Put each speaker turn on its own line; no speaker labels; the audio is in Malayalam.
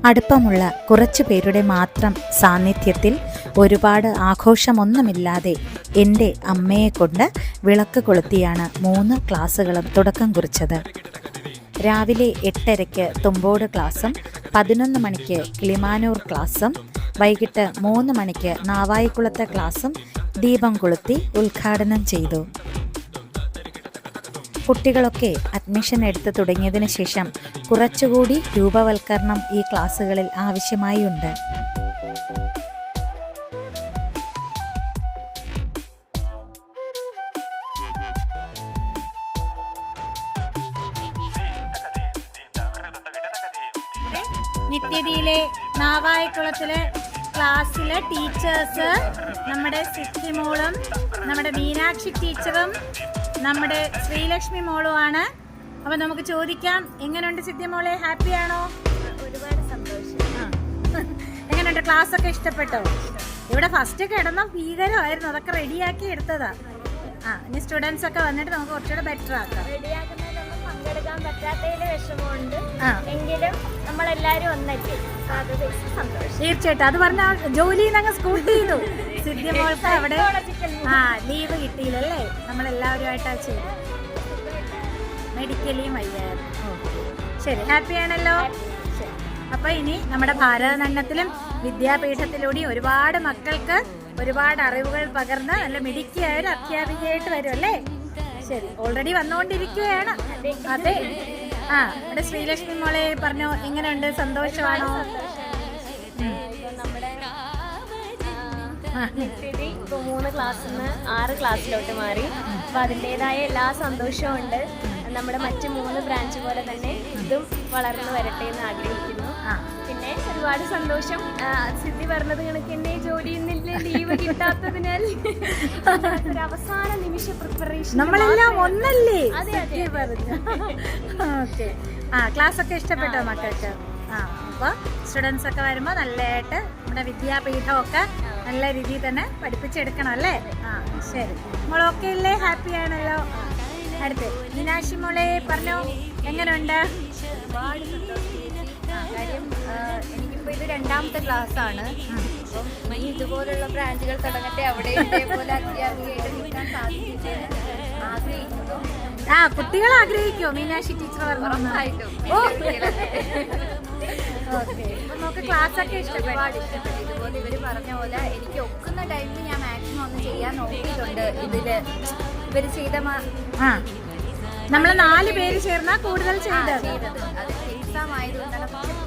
അടുപ്പമുള്ള കുറച്ചു പേരുടെ മാത്രം സാന്നിധ്യത്തിൽ ഒരുപാട് ആഘോഷമൊന്നുമില്ലാതെ എൻ്റെ അമ്മയെ കൊണ്ട് വിളക്ക് കൊളുത്തിയാണ് 3 ക്ലാസ്സുകളും തുടക്കം കുറിച്ചത്. രാവിലെ 8:30 തുമ്പോട് ക്ലാസ്സും 11 മണിക്ക് കിളിമാനൂർ ക്ലാസ്സും വൈകിട്ട് 3 മണിക്ക് നാവായിക്കുളത്തെ ക്ലാസ്സും ദീപം കൊളുത്തി ഉദ്ഘാടനം ചെയ്തു. കുട്ടികളൊക്കെ അഡ്മിഷൻ എടുത്ത് തുടങ്ങിയതിന് ശേഷം കുറച്ചുകൂടി രൂപവൽക്കരണം ഈ ക്ലാസ്സുകളിൽ ആവശ്യമായുണ്ട്.
നിത്യതിയിലെ നാവായിക്കുളത്തിലെ ക്ലാസ്സിലെ ടീച്ചേഴ്സ് നമ്മുടെ സിദ്ധിമോളും നമ്മുടെ മീനാക്ഷി ടീച്ചറും നമ്മുടെ ശ്രീലക്ഷ്മി മോളുമാണ്. അപ്പൊ നമുക്ക് ചോദിക്കാം, എങ്ങനെയുണ്ട് സിദ്ധിമോളെ? ഹാപ്പിയാണോ?
ഒരുപാട് സന്തോഷം.
എങ്ങനെയുണ്ട്? ക്ലാസ് ഒക്കെ ഇഷ്ടപ്പെട്ടോ? ഇവിടെ ഫസ്റ്റ് കിടന്ന ഭീകരമായിരുന്നു, അതൊക്കെ റെഡിയാക്കി എടുത്തതാ. ഇനി സ്റ്റുഡൻസ് ഒക്കെ വന്നിട്ട് നമുക്ക് കുറച്ചുകൂടെ ബെറ്റർ ആക്കാം.
റെഡിയാക്കുന്നതിലൊന്നും പങ്കെടുക്കാൻ പറ്റാത്തതിൽ വിഷമമുണ്ട്, എങ്കിലും നമ്മളെല്ലാരും ഒന്നല്ലേ, സന്തോഷം.
തീർച്ചയായിട്ടും. അത് പറഞ്ഞ ജോലിയിൽ നിന്ന് സ്കൂട്ട് ചെയ്തു. സിദ്ധിമോൾക്ക് അവിടെ ലീവ് കിട്ടിയില്ലല്ലേ? നമ്മളെല്ലാവരുമായിട്ടാണ് ചെയ്തു. മെഡിക്കലിയും വയ്യായിരുന്നു. ശരി, ഹാപ്പിയാണല്ലോ? അപ്പൊ ഇനി നമ്മുടെ ഭാരതനണ്ണത്തിലും വിദ്യാപീഠത്തിലൂടെയും ഒരുപാട് മക്കൾക്ക് ഒരുപാട് അറിവുകൾ പകർന്ന് നല്ല മിടുക്കിയായ ഒരു അധ്യാപികയായിട്ട് വരും അല്ലേ? ശരി, ഓൾറെഡി വന്നുകൊണ്ടിരിക്കുകയാണ്. അതെ. ഇവിടെ ശ്രീലക്ഷ്മി മോളെ പറഞ്ഞോ, എങ്ങനെയുണ്ട്? സന്തോഷമാണോ?
നമ്മുടെ സ്ഥിതി ഇപ്പൊ 3 ക്ലാസ്സിൽ നിന്ന് 6 ക്ലാസ്സിലോട്ട് മാറി. അപ്പൊ അതിൻ്റെതായ എല്ലാ സന്തോഷവും ഉണ്ട്. നമ്മുടെ മറ്റ് 3 ബ്രാഞ്ച് പോലെ തന്നെ ഇതും വളർന്നു വരട്ടെ എന്ന് ആഗ്രഹിക്കുന്നു. പിന്നെ ഒരുപാട് സന്തോഷം. സിദ്ധി പറഞ്ഞത് കണക്ക് എന്നെ ജോലിയിൽ നിന്ന് ലീവ് കിട്ടാത്തതിനാൽ ഒരു അവസാന നിമിഷ പ്രിപ്പറേഷൻ
നമ്മളെല്ലാം ഒന്നല്ലേ?
അതെ.
ഓക്കെ. ക്ലാസ് ഒക്കെ ഇഷ്ടപ്പെട്ടോ മക്കൾക്ക്? അപ്പോൾ സ്റ്റുഡൻസ് ഒക്കെ വരുമ്പോൾ നല്ലതായിട്ട് നമ്മുടെ വിദ്യാപീഠമൊക്കെ നല്ല രീതിയിൽ തന്നെ പഠിപ്പിച്ചെടുക്കണം അല്ലേ? ശരി, മോളൊക്കെ ഇല്ലേ? ഹാപ്പി ആണല്ലോ? അടുത്ത് മീനാക്ഷി മോളെ പറഞ്ഞോ, എങ്ങനെയുണ്ട്?
ഒരുപാട് കാര്യം, എനിക്കിപ്പോൾ ഇത് 2ാമത്തെ ക്ലാസ്സാണ്. അപ്പം ഇതുപോലുള്ള ബ്രാഞ്ചുകൾ തുടങ്ങട്ടെ, അവിടെ ഇതേപോലെ അധ്യാപികയായിട്ട് നിൽക്കാൻ സാധിക്കട്ടെ ആഗ്രഹിക്കുന്നു.
കുട്ടികൾ ആഗ്രഹിക്കുമോ മീനാക്ഷി ടീച്ചർ
ഉറപ്പായിട്ടും?
ഓക്കെ. അപ്പം നമുക്ക് ക്ലാസ് ഒക്കെ
ഒരുപാട് ഇഷ്ടപ്പെട്ടു. ഇതുപോലെ ഇവർ പറഞ്ഞ പോലെ എനിക്ക് ഒക്കുന്ന ടൈമിൽ ഞാൻ മാക്സിമം ഒന്ന് ചെയ്യാൻ നോക്കിയിട്ടുണ്ട്. ഇവർ ചെയ്ത
നമ്മൾ 4 പേര് ചേർന്നാ കൂടുതൽ ചെയ്തത്.
അത് എക്സാം ആയതുകൊണ്ടാണ്. പക്ഷെ